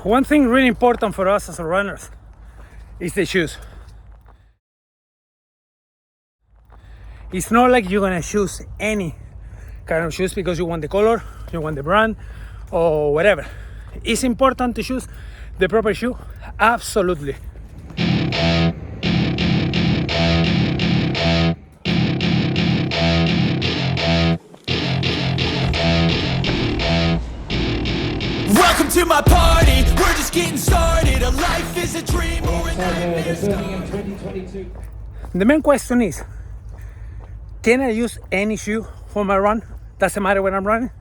one thing really important for us as runners is the shoes. It's not like you're gonna choose any kind of shoes because you want the color, you want the brand, or whatever. It's important to choose the proper shoe, absolutely. Welcome to my party, we're just getting started. A life is a dream or a nightmare. 2022. The main question is, can I use any shoe for my run? Doesn't matter when I'm running?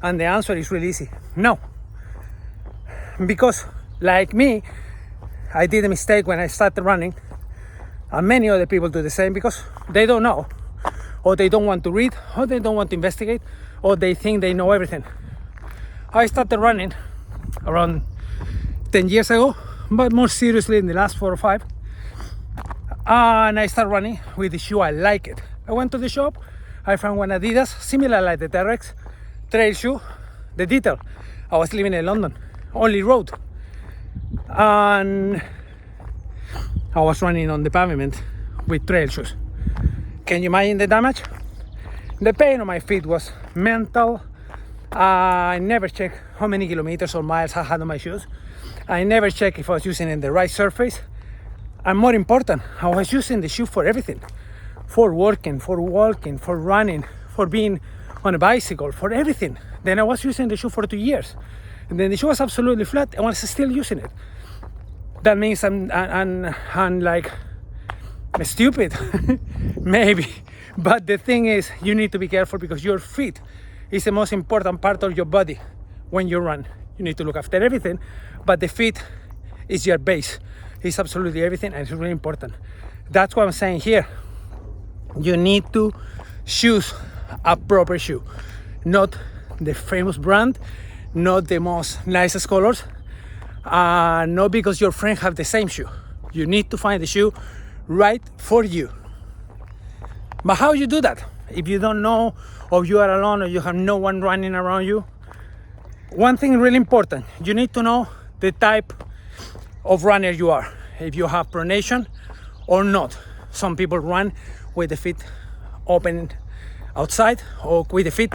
And the answer is really easy, no. Because like me, I did a mistake when I started running, and many other people do the same because they don't know, or they don't want to read, or they don't want to investigate, or they think they know everything. I started running around 10 years ago, but more seriously in the last 4 or 5. And I started running with the shoe I like it. I went to the shop, I found one Adidas, similar like the T-Rex, trail shoe, the detail. I was living in London, only road. And I was running on the pavement with trail shoes. Can you imagine the damage? The pain on my feet was mental. I never checked how many kilometers or miles I had on my shoes. I never checked if I was using the right surface. And more important, I was using the shoe for everything. For working, for walking, for running, for being on a bicycle, for everything. Then I was using the shoe for 2 years. And then the shoe was absolutely flat and I was still using it. That means I'm like stupid, maybe. But the thing is, you need to be careful because your feet is the most important part of your body when you run. You need to look after everything, but the feet is your base. It's absolutely everything and it's really important. That's what I'm saying here. You need to choose a proper shoe, not the famous brand, not the most nicest colors, not because your friends have the same shoe. You need to find the shoe right for you. But how you do that? If you don't know, or you are alone, or you have no one running around you, one thing really important, you need to know the type of runner you are. If you have pronation or not. Some people run with the feet open outside or with the feet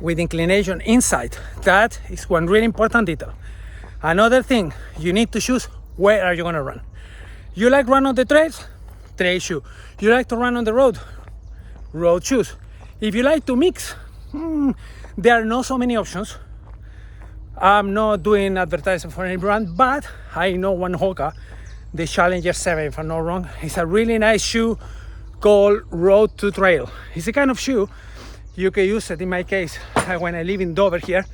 with inclination inside. That is one really important detail. Another thing, you need to choose where are you going to run. You like run on the trails? Trail shoe. You like to run on the road? Road shoes. If you like to mix, there are not so many options. I'm not doing advertising for any brand, but I know one Hoka, the Challenger 7, if I'm not wrong. It's a really nice shoe called Road to Trail. It's the kind of shoe you can use it. In my case, when I live in Dover here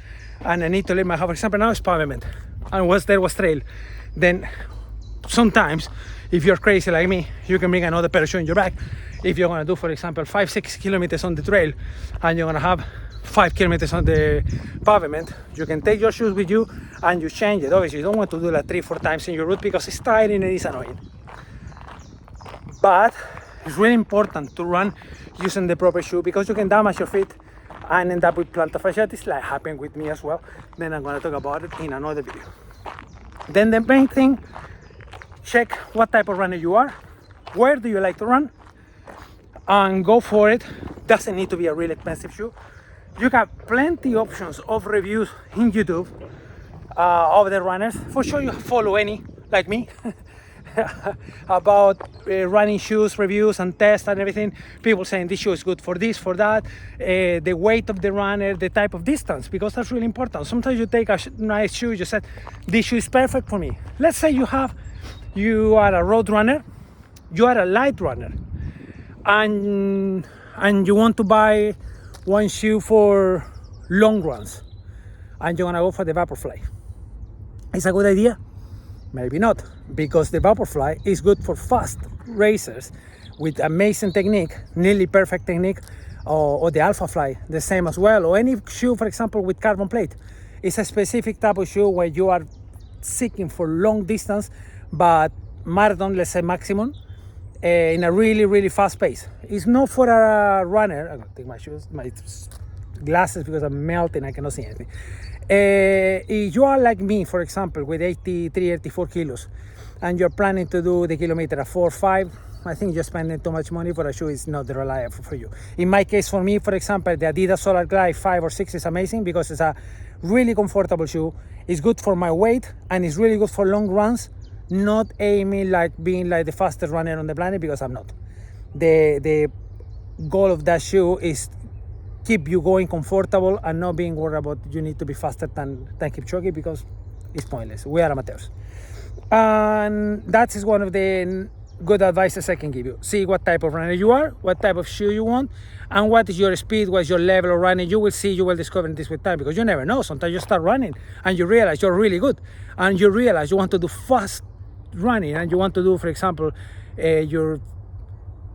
and I need to leave my house, for example, now it's pavement and once there was trail, then sometimes if you're crazy like me, you can bring another pair of shoes in your bag. If you're going to do, for example, 5-6 kilometers on the trail and you're going to have 5 kilometers on the pavement, you can take your shoes with you and you change it. Obviously, you don't want to do that 3-4 times in your route because it's tiring and it's annoying. But it's really important to run using the proper shoe because you can damage your feet and end up with plantar fasciitis, like happened with me as well. Then I'm going to talk about it in another video. Then the main thing, check what type of runner you are, where do you like to run, and go for it. Doesn't need to be a really expensive shoe. You got plenty options of reviews in YouTube of the runners. For sure you follow any, like me, about running shoes, reviews and tests and everything. People saying this shoe is good for this, for that, the weight of the runner, the type of distance, because that's really important. Sometimes you take a nice shoe, you said, this shoe is perfect for me. Let's say you are a road runner, you are a light runner, and you want to buy one shoe for long runs, and you're gonna go for the Vaporfly. It's a good idea? Maybe not, because the Vaporfly is good for fast racers with amazing technique, nearly perfect technique, or the Alphafly, the same as well, or any shoe, for example, with carbon plate. It's a specific type of shoe where you are seeking for long distance, but marathon, let's say maximum, in a really, really fast pace. It's not for a runner. I'm gonna take my shoes, my glasses because I'm melting, I cannot see anything. If you are like me, for example, with 83, 84 kilos, and you're planning to do the kilometer at 4 or 5, I think you're spending too much money for a shoe. Is not reliable for you. In my case, for me, for example, the Adidas Solar Glide 5 or 6 is amazing because it's a really comfortable shoe. It's good for my weight and it's really good for long runs. Not aiming like being like the fastest runner on the planet, because I'm not. The goal of that shoe is keep you going comfortable and not being worried about you need to be faster than Kipchoge, because it's pointless. We are amateurs. And that is one of the good advices I can give you. See what type of runner you are, what type of shoe you want, and what is your speed, what's your level of running. You will see, you will discover this with time, because you never know. Sometimes you start running and you realize you're really good, and you realize you want to do fast running, and you want to do, for example, your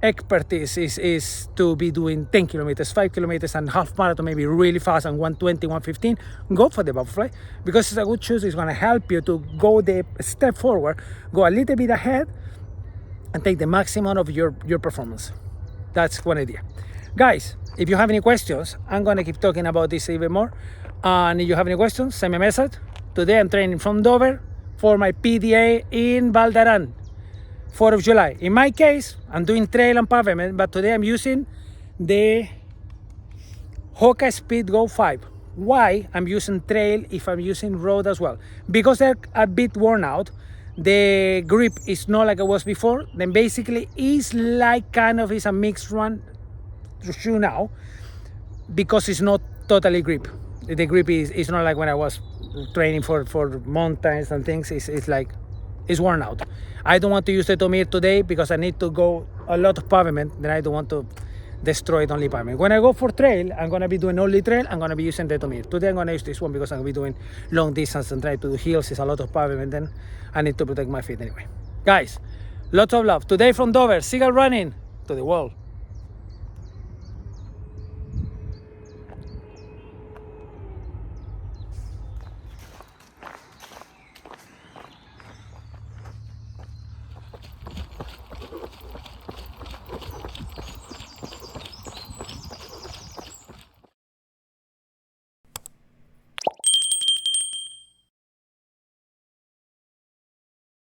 expertise is to be doing 10 kilometers, 5 kilometers, and half marathon, maybe really fast, and 120, 115, go for the butterfly, because it's a good shoes. It's going to help you to go the step forward, go a little bit ahead, and take the maximum of your performance. That's one idea. Guys, if you have any questions, I'm going to keep talking about this even more. And if you have any questions, send me a message. Today I'm training from Dover for my PDA in Valdaran, 4th of July. In my case, I'm doing trail and pavement, but today I'm using the Hoka Speed Go 5. Why I'm using trail if I'm using road as well? Because they're a bit worn out. The grip is not like it was before. Then basically it's like kind of is a mixed run shoe now, because it's not totally grip. The grip is not like when I was training for mountains and things. It's like it's worn out. I don't want to use the Tomir today because I need to go a lot of pavement. Then I don't want to destroy it only pavement. When I go for trail, I'm gonna be doing only trail. I'm gonna be using the Tomir. Today I'm gonna use this one because I'm gonna be doing long distance and try to do hills. It's a lot of pavement. Then I need to protect my feet anyway. Guys, lots of love. Today from Dover, Seagull running to the world.